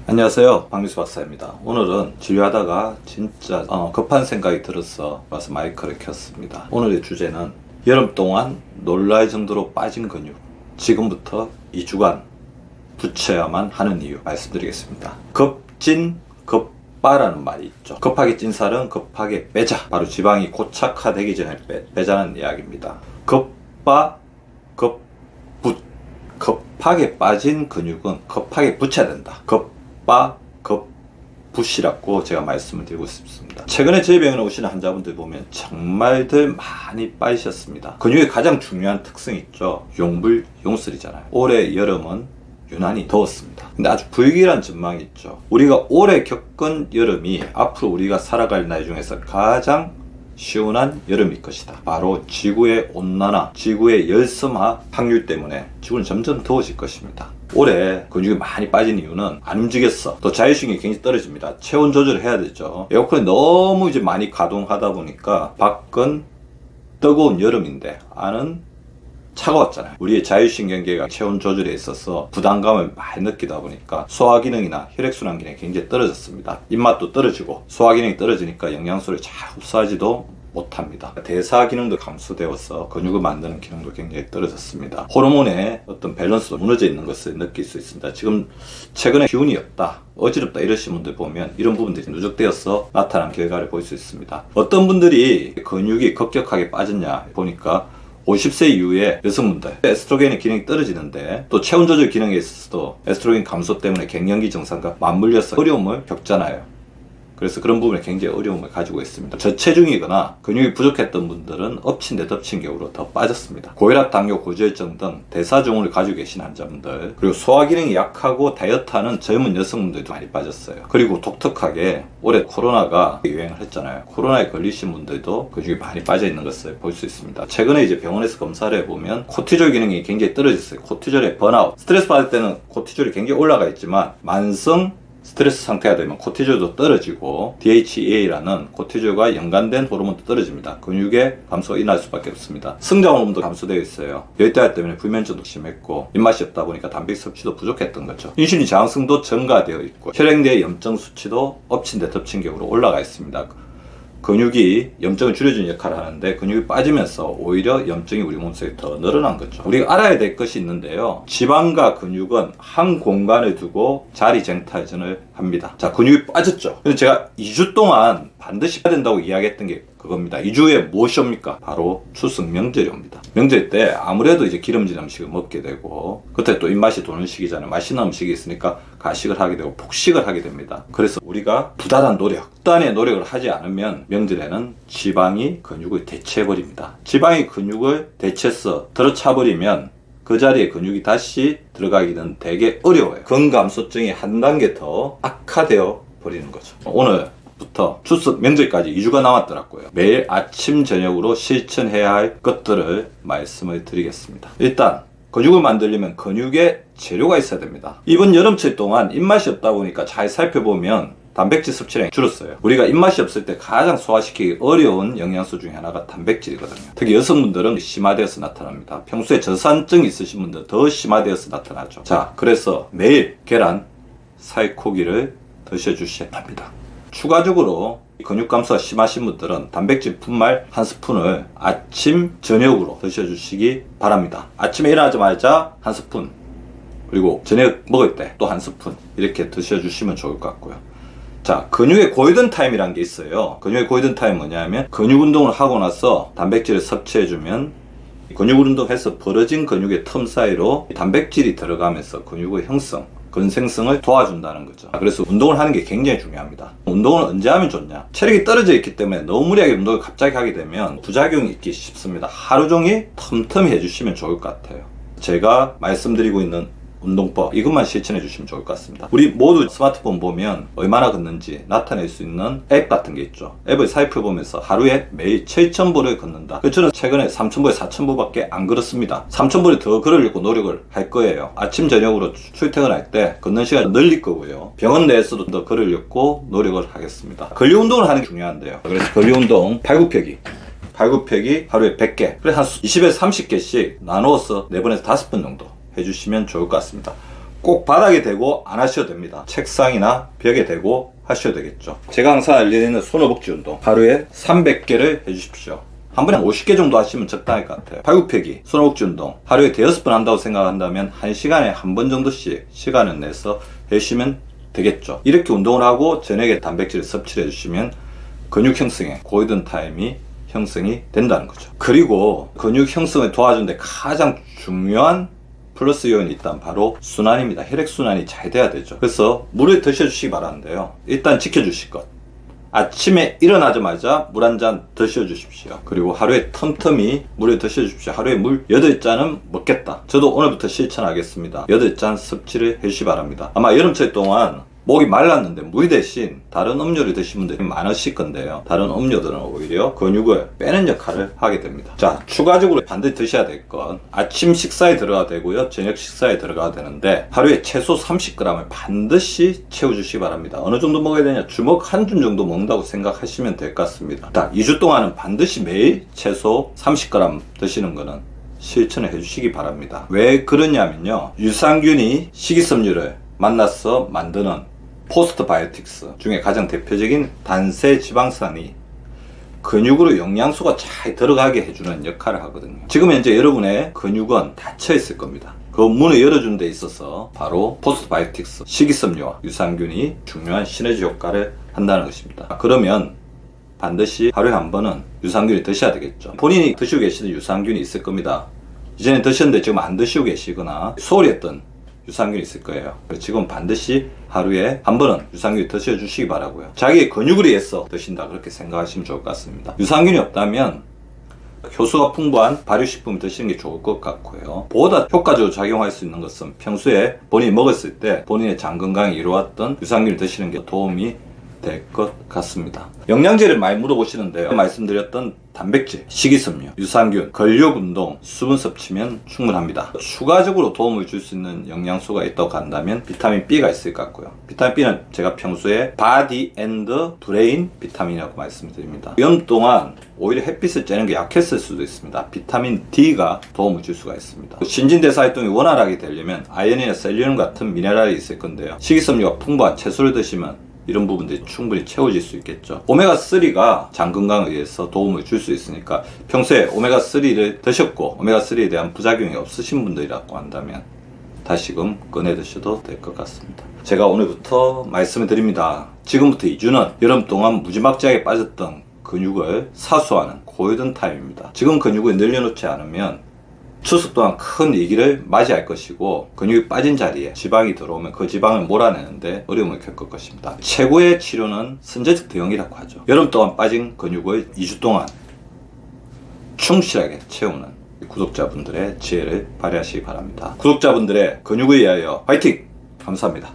안녕하세요, 박미수 박사입니다. 오늘은 진료하다가 진짜 급한 생각이 들어서 와서 마이크를 켰습니다. 오늘의 주제는 여름 동안 놀랄 정도로 빠진 근육, 지금부터 2주간 붙여야만 하는 이유 말씀드리겠습니다. 급진 급바라는 말이 있죠. 급하게 찐 살은 급하게 빼자. 바로 지방이 고착화되기 전에 빼자는 이야기입니다. 급바 급붓. 급하게 빠진 근육은 급하게 붙여야 된다. 급붓이라고 제가 말씀을 드리고 싶습니다. 최근에 저희 병원에 오시는 환자분들 보면 정말들 많이 빠지셨습니다. 근육의 가장 중요한 특성이 있죠. 용불용설이잖아요. 올해 여름은 유난히 더웠습니다. 근데 아주 불길한 전망이 있죠. 우리가 올해 겪은 여름이 앞으로 우리가 살아갈 나이 중에서 가장 시원한 여름일 것이다. 바로 지구의 온난화, 지구의 열섬화 확률 때문에 지구는 점점 더워질 것입니다. 올해 근육이 많이 빠진 이유는 안 움직였어. 또 자율신경이 굉장히 떨어집니다. 체온 조절을 해야 되죠. 에어컨이 너무 이제 많이 가동하다 보니까 밖은 뜨거운 여름인데 안은 차가웠잖아요. 우리의 자율신경계가 체온 조절에 있어서 부담감을 많이 느끼다 보니까 소화기능이나 혈액순환 기능이 굉장히 떨어졌습니다. 입맛도 떨어지고 소화기능이 떨어지니까 영양소를 잘 흡수하지도 못합니다. 대사 기능도 감소되어서 근육을 만드는 기능도 굉장히 떨어졌습니다. 호르몬의 어떤 밸런스도 무너져 있는 것을 느낄 수 있습니다. 지금 최근에 기운이 없다, 어지럽다 이러신 분들 보면 이런 부분들이 누적되어서 나타난 결과를 볼 수 있습니다. 어떤 분들이 근육이 급격하게 빠졌냐 보니까 50세 이후에 여성분들 에스트로겐의 기능이 떨어지는데 또 체온 조절 기능에 있어서도 에스트로겐 감소 때문에 갱년기 증상과 맞물려서 어려움을 겪잖아요. 그래서 그런 부분에 굉장히 어려움을 가지고 있습니다. 저체중이거나 근육이 부족했던 분들은 엎친 데 덮친 격으로 더 빠졌습니다. 고혈압, 당뇨, 고지혈증 등 대사증후를 가지고 계신 환자분들, 그리고 소화기능이 약하고 다이어트하는 젊은 여성분들도 많이 빠졌어요. 그리고 독특하게 올해 코로나가 유행을 했잖아요. 코로나에 걸리신 분들도 근육이 많이 빠져 있는 것을 볼 수 있습니다. 최근에 이제 병원에서 검사를 해보면 코티졸 기능이 굉장히 떨어졌어요. 코티졸의 번아웃, 스트레스 받을 때는 코티졸이 굉장히 올라가 있지만 만성 스트레스 상태가 되면 코티졸도 떨어지고 DHEA라는 코티졸과 연관된 호르몬도 떨어집니다. 근육의 감소가 일어날 수밖에 없습니다. 성장 호르몬도 감소되어 있어요. 열대야 때문에 불면증도 심했고 입맛이 없다 보니까 단백 섭취도 부족했던 거죠. 인슐린 저항성도 증가되어 있고 혈액 내 염증 수치도 엎친 데 덮친 격으로 올라가 있습니다. 근육이 염증을 줄여주는 역할을 하는데 근육이 빠지면서 오히려 염증이 우리 몸속에 더 늘어난 거죠. 우리가 알아야 될 것이 있는데요. 지방과 근육은 한 공간을 두고 자리 쟁탈전을 합니다. 자, 근육이 빠졌죠. 근데 제가 2주 동안 반드시 해야 된다고 이야기했던 게 그겁니다. 2주에 무엇이 옵니까? 바로 추석 명절이 옵니다. 명절 때 아무래도 이제 기름진 음식을 먹게 되고 그때 또 입맛이 도는 시기잖아요. 맛있는 음식이 있으니까 가식을 하게 되고 폭식을 하게 됩니다. 그래서 우리가 부단한 노력, 극단의 노력을 하지 않으면 명절에는 지방이 근육을 대체해버립니다. 지방이 근육을 대체해서 들어차버리면 그 자리에 근육이 다시 들어가기는 되게 어려워요. 근감소증이 한 단계 더 악화되어 버리는 거죠. 오늘부터 추석 명절까지 2주가 남았더라고요. 매일 아침 저녁으로 실천해야 할 것들을 말씀을 드리겠습니다. 일단 근육을 만들려면 근육에 재료가 있어야 됩니다. 이번 여름철 동안 입맛이 없다 보니까 잘 살펴보면 단백질 섭취량이 줄었어요. 우리가 입맛이 없을 때 가장 소화시키기 어려운 영양소 중에 하나가 단백질이거든요. 특히 여성분들은 심화되어서 나타납니다. 평소에 저산증 있으신 분들 더 심화되어서 나타나죠. 자, 그래서 매일 계란, 살코기를 드셔주셔야 합니다. 추가적으로 근육 감소가 심하신 분들은 단백질 분말 한 스푼을 아침, 저녁으로 드셔주시기 바랍니다. 아침에 일어나자마자 한 스푼, 그리고 저녁 먹을 때 또 한 스푼 이렇게 드셔주시면 좋을 것 같고요. 자, 근육의 골든 타임이라는 게 있어요. 근육의 골든 타임은 뭐냐면 근육 운동을 하고 나서 단백질을 섭취해주면 근육 운동해서 벌어진 근육의 틈 사이로 단백질이 들어가면서 근육의 형성, 근생성을 도와준다는 거죠. 그래서 운동을 하는 게 굉장히 중요합니다. 운동을 언제 하면 좋냐? 체력이 떨어져 있기 때문에 너무 무리하게 운동을 갑자기 하게 되면 부작용이 있기 쉽습니다. 하루 종일 틈틈이 해주시면 좋을 것 같아요. 제가 말씀드리고 있는 운동법, 이것만 실천해 주시면 좋을 것 같습니다. 우리 모두 스마트폰 보면 얼마나 걷는지 나타낼 수 있는 앱 같은 게 있죠. 앱을 살펴보면서 하루에 매일 7,000보를 걷는다. 저는 최근에 3,000보에 4,000보밖에 안 걸었습니다. 3,000보를 더 걸으려고 노력을 할 거예요. 아침 저녁으로 출퇴근할 때 걷는 시간을 늘릴 거고요. 병원 내에서도 더 걸으려고 노력을 하겠습니다. 근력 운동을 하는 게 중요한데요. 그래서 근력 운동 팔굽혀기 하루에 100개, 그래 한 20에서 30개씩 나누어서 4번에서 5번 정도 해주시면 좋을 것 같습니다. 꼭 바닥에 대고 안 하셔도 됩니다. 책상이나 벽에 대고 하셔도 되겠죠. 제가 항상 알려드리는 손허벅지 운동 하루에 300개를 해주십시오. 한 번에 50개 정도 하시면 적당할 것 같아요. 팔굽혀펴기, 손허벅지 운동 하루에 5번 한다고 생각한다면 1시간에 한 번 정도씩 시간을 내서 해주시면 되겠죠. 이렇게 운동을 하고 저녁에 단백질을 섭취를 해주시면 근육 형성에 골든 타임이 형성이 된다는 거죠. 그리고 근육 형성을 도와주는 데 가장 중요한 플러스 요인이 있다면 바로 순환입니다. 혈액순환이 잘 돼야 되죠. 그래서 물을 드셔주시기 바라는데요. 일단 지켜주실 것. 아침에 일어나자마자 물 한 잔 드셔주십시오. 그리고 하루에 틈틈이 물을 드셔주십시오. 하루에 물 8잔은 먹겠다. 저도 오늘부터 실천하겠습니다. 8잔 섭취를 해주시기 바랍니다. 아마 여름철 동안 목이 말랐는데 물 대신 다른 음료를 드시는 분들이 많으실 건데요. 다른 음료들은 오히려 근육을 빼는 역할을 하게 됩니다. 자, 추가적으로 반드시 드셔야 될 건 아침 식사에 들어가야 되고요. 저녁 식사에 들어가야 되는데 하루에 최소 30g을 반드시 채워주시기 바랍니다. 어느 정도 먹어야 되냐? 주먹 한 줌 정도 먹는다고 생각하시면 될 것 같습니다. 자, 2주 동안은 반드시 매일 최소 30g 드시는 거는 실천을 해주시기 바랍니다. 왜 그러냐면요. 유산균이 식이섬유를 만나서 만드는 포스트바이오틱스 중에 가장 대표적인 단세 지방산이 근육으로 영양소가 잘 들어가게 해주는 역할을 하거든요. 지금 현재 여러분의 근육은 닫혀 있을 겁니다. 그 문을 열어주는 데 있어서 바로 포스트바이오틱스, 식이섬유와 유산균이 중요한 시너지 효과를 한다는 것입니다. 그러면 반드시 하루에 한 번은 유산균을 드셔야 되겠죠. 본인이 드시고 계시는 유산균이 있을 겁니다. 이전에 드셨는데 지금 안 드시고 계시거나 소홀히 했던 유산균이 있을 거예요. 지금 반드시 하루에 한 번은 유산균을 드셔주시기 바라고요. 자기의 근육을 위해서 드신다 그렇게 생각하시면 좋을 것 같습니다. 유산균이 없다면 효소가 풍부한 발효식품 드시는 게 좋을 것 같고요. 보다 효과적으로 작용할 수 있는 것은 평소에 본인이 먹었을 때 본인의 장 건강에 이루었던 유산균을 드시는 게 도움이 될 것 같습니다. 영양제를 많이 물어보시는데요. 말씀드렸던 단백질, 식이섬유, 유산균, 근력운동, 수분 섭취면 충분합니다. 추가적으로 도움을 줄 수 있는 영양소가 있다고 한다면 비타민 B가 있을 것 같고요. 비타민 B는 제가 평소에 바디 앤드 브레인 비타민이라고 말씀드립니다. 여름 동안 오히려 햇빛을 쬐는 게 약했을 수도 있습니다. 비타민 D가 도움을 줄 수가 있습니다. 신진대사 활동이 원활하게 되려면 아연이나 셀륨 같은 미네랄이 있을 건데요. 식이섬유가 풍부한 채소를 드시면 이런 부분들이 충분히 채워질 수 있겠죠. 오메가3가 장 건강에 의해서 도움을 줄 수 있으니까 평소에 오메가3를 드셨고 오메가3에 대한 부작용이 없으신 분들이라고 한다면 다시금 꺼내 드셔도 될 것 같습니다. 제가 오늘부터 말씀을 드립니다. 지금부터 2주는 여름 동안 무지막지하게 빠졌던 근육을 사수하는 골든 타임입니다. 지금 근육을 늘려놓지 않으면 추석 동안 큰 위기를 맞이할 것이고 근육이 빠진 자리에 지방이 들어오면 그 지방을 몰아내는데 어려움을 겪을 것입니다. 최고의 치료는 선제적 대응이라고 하죠. 여름 동안 빠진 근육을 2주 동안 충실하게 채우는 구독자분들의 지혜를 발휘하시기 바랍니다. 구독자분들의 근육을 위하여 화이팅! 감사합니다.